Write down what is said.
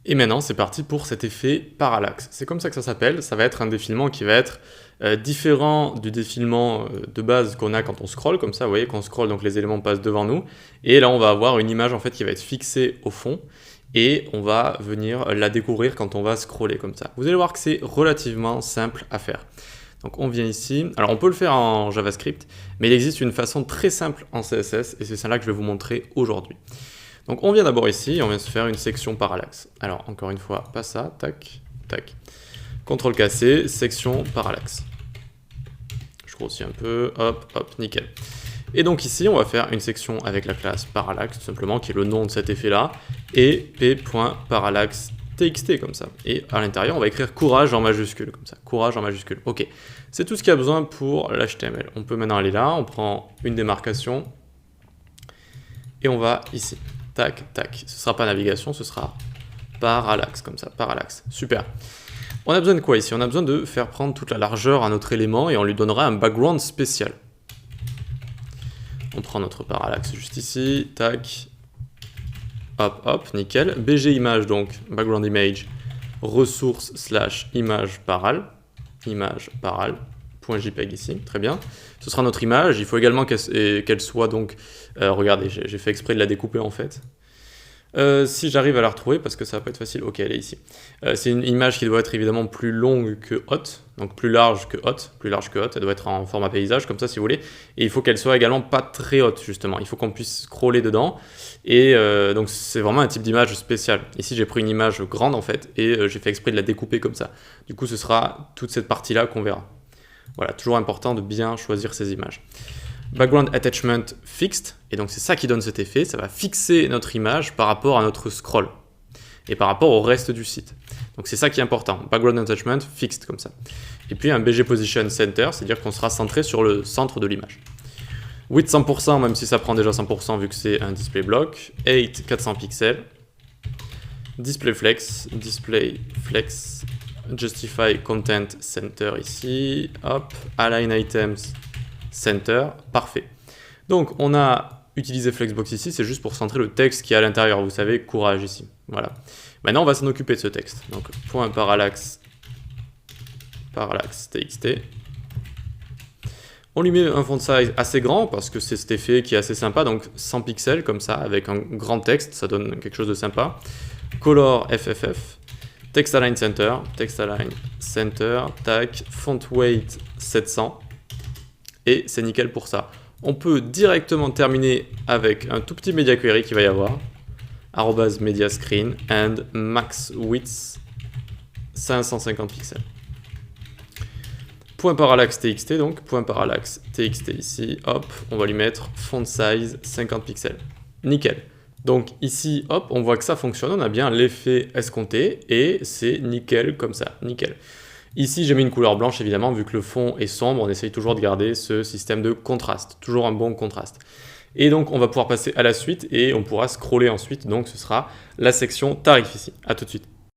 Et maintenant, c'est parti pour cet effet parallaxe. C'est comme ça que ça s'appelle. Ça va être un défilement qui va être différent du défilement de base qu'on a quand on scrolle, comme ça, vous voyez, quand on scrolle, donc les éléments passent devant nous. Et là, on va avoir une image en fait qui va être fixée au fond. Et on va venir la découvrir quand on va scroller comme ça. Vous allez voir que c'est relativement simple à faire. Donc on vient ici. Alors on peut le faire en JavaScript, mais il existe une façon très simple en CSS et c'est celle-là que je vais vous montrer aujourd'hui. Donc on vient d'abord ici et on vient se faire une section parallaxe. Alors encore une fois, pas ça, tac, tac. CTRL-C, section parallaxe. Je grossis un peu, hop, hop, nickel. Et donc ici, on va faire une section avec la classe parallaxe, tout simplement, qui est le nom de cet effet-là, et p.parallaxe.txt, comme ça. Et à l'intérieur, on va écrire courage en majuscule, comme ça. Courage en majuscule. Ok. C'est tout ce qu'il y a besoin pour l'HTML. On peut maintenant aller là, on prend une démarcation, et on va ici. Tac, tac. Ce ne sera pas navigation, ce sera parallaxe, comme ça. Parallaxe. Super. On a besoin de quoi ici? On a besoin de faire prendre toute la largeur à notre élément, et on lui donnera un background spécial. On prend notre parallaxe juste ici, tac, hop, hop, nickel. BG image, donc background image, ressources / image paral, .jpeg ici, très bien. Ce sera notre image, il faut également qu'elle soit donc, regardez, j'ai fait exprès de la découper en fait. Si j'arrive à la retrouver, parce que ça va pas être facile, ok, elle est ici. C'est une image qui doit être évidemment plus longue que haute, donc plus large que haute, elle doit être en format paysage, comme ça si vous voulez, et il faut qu'elle soit également pas très haute justement, il faut qu'on puisse scroller dedans, et donc c'est vraiment un type d'image spécial. Ici j'ai pris une image grande en fait, et j'ai fait exprès de la découper comme ça. Du coup ce sera toute cette partie-là qu'on verra. Voilà, toujours important de bien choisir ces images. Background attachment fixed, et donc c'est ça qui donne cet effet, ça va fixer notre image par rapport à notre scroll et par rapport au reste du site. Donc c'est ça qui est important, background attachment fixed comme ça. Et puis un BG position center, c'est-à-dire qu'on sera centré sur le centre de l'image. Width 100%, même si ça prend déjà 100% vu que c'est un display block. 8 400 pixels. Display flex, justify content center ici, hop, align items center, parfait. Donc on a utilisé Flexbox ici, c'est juste pour centrer le texte qui est à l'intérieur, vous savez, courage ici. Voilà. Maintenant on va s'en occuper de ce texte. Donc point parallaxe txt. On lui met un font size assez grand parce que c'est cet effet qui est assez sympa, donc 100 pixels comme ça, avec un grand texte, ça donne quelque chose de sympa. Color FFF, text align center, tac, font weight 700. Et c'est nickel pour ça. On peut directement terminer avec un tout petit media query qu'il va y avoir. @media screen and max width 550 pixels. Point parallaxe txt, donc point parallaxe txt ici, hop, on va lui mettre font size 50 pixels. Nickel. Donc ici, hop, on voit que ça fonctionne, on a bien l'effet escompté et c'est nickel comme ça, nickel. Ici, j'ai mis une couleur blanche, évidemment, vu que le fond est sombre, on essaye toujours de garder ce système de contraste, toujours un bon contraste. Et donc, on va pouvoir passer à la suite et on pourra scroller ensuite, donc ce sera la section tarif ici. À tout de suite.